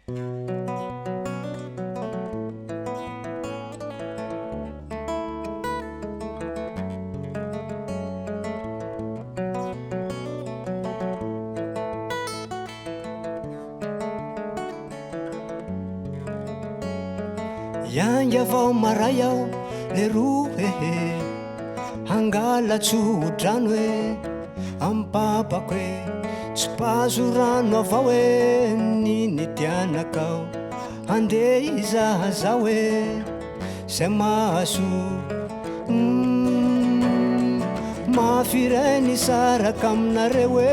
Iangy avao maray aho le ro hehe hangalatsodrano hoe ampapako hoe tsy pazo rano avao hoe niny tianakao andeha izaha zao hoe zay mahaso mahafiray ny saraka aminareo hoe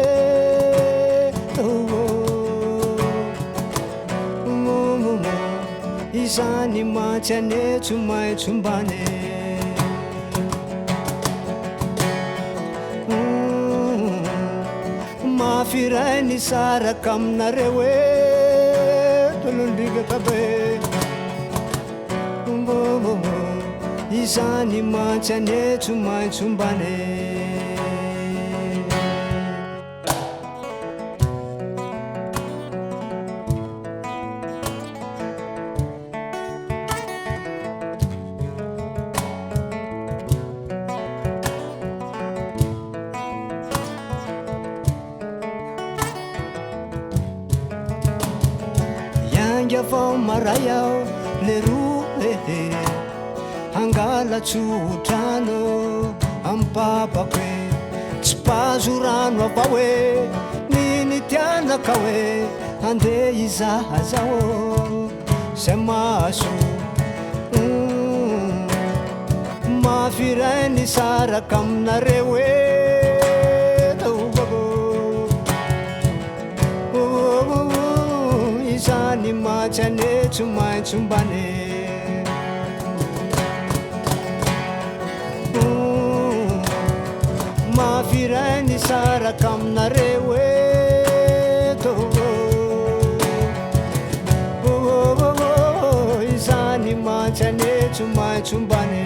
izany matsy anetso maitsombane mahafiray ny saraka aminareo hoe tolondriga tabe izany matsy anetso maitsombane avao maray aho le ro hehe hangalatsodrano ampapako hoe tsy pazo rano avao hoe niny tianaka hoe andeha izaha zao zay mahaso mahafiray ny saraka aminareo hoe izany matsy anetso maitsombane mahafiray ny saraka aminareo hoe izany matsy anetso maitsombane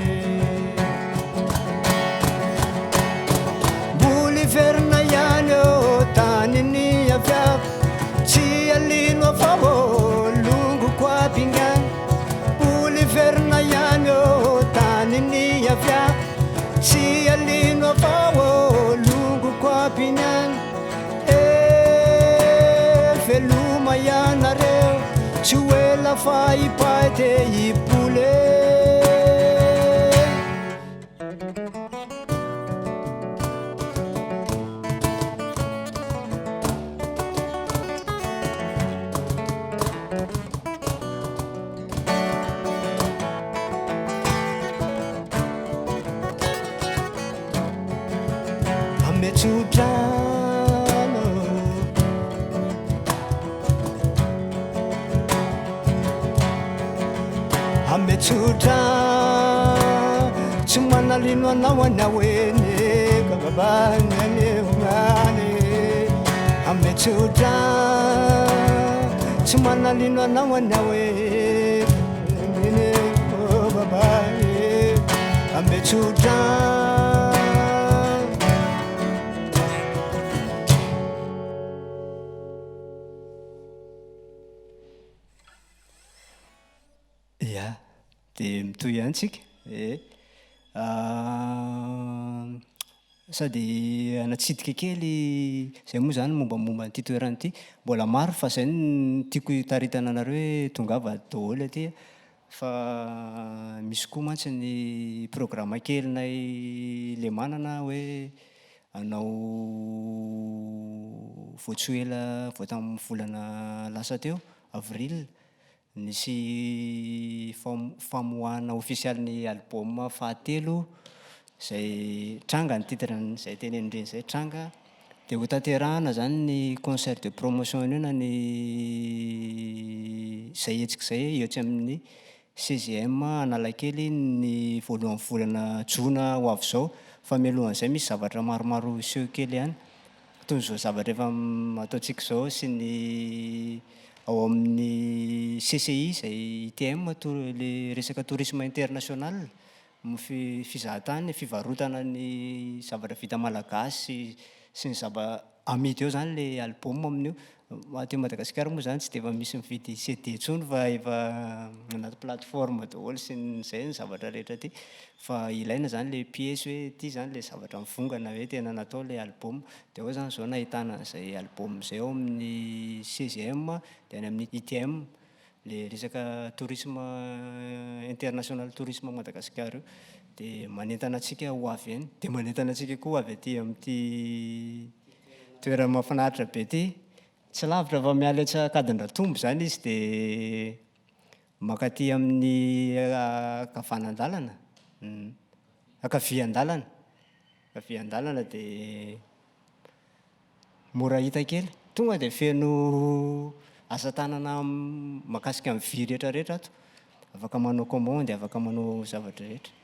mboly verina ihany o taniny aviako tsy alino avao longo koapingany mboly verina ihany o taniny aviako tsy alino avao longo koapingany veloma ianareo tsy hoe lafa ipahy te ipole ametsodrano ametsodrano tsy manalino anao anao eny kababanyaneonany ametsodrano tsy manalino anao anao eny babany ametsodrano ya dia mitoy ihany tsika sady anatsidika kely zay moa zany mombamomba an'ity toerana ity mbola maro fa zay ny tiako hitaritana anareo hoe tongava daholo aty fa misy koa mantsy ny programme kelinay le manana hoe anao voatsoela vao tamin'ny volana lasa teo avril nisy famoahana ofisialy album fahatelo zay tranga ny titrany zay tenenindreny zay tranga dia ho tanterahana zany ny concert de promotion io na ny zay hetsika zay eo tsy amin'ny 16e Analakely ny voalohan'ny volana jona ho avy zao fa mialohan'izay misy zavatra maromaro seho kely ihany toy izao zavatra efa ataontsika zao sy ny ao amin'ny CCI zay ITM le resaka tourisme international fizahatany fivarotana ny zavatra vita malagasy sy ny amidy eo zany le album amin'io Aty Madagasikara moa zany tsy dia efa misy mividy CD intsony fa efa anaty plateforme daholo sy zay ny zavatra rehetra ty. Fa ilaina zany le piesy hoe ity zany le zavatra mivongana hoe tena natao le album. Dia ao zany zao nahitana an'izay album zay ao amin'ny 16e dia any amin'ny 8e, le resaka tourisme international tourisme Madagasikara io. Dia manentana antsika ho avy any, dia manentana antsika koa ho avy aty amin'ity toerana mahafinaritra be ity. Tsy lavitra fa miala Atsakadindratombo zany izy dia mankaty amin'ny ankavanana-dalana, ankavian-dalana, ankavian-dalana dia mora hita kely. Tonga dia feno asa tanana mahakasika ny vy rehetrarehetra ato. Afaka manao commande, afaka manao zavatra rehetra.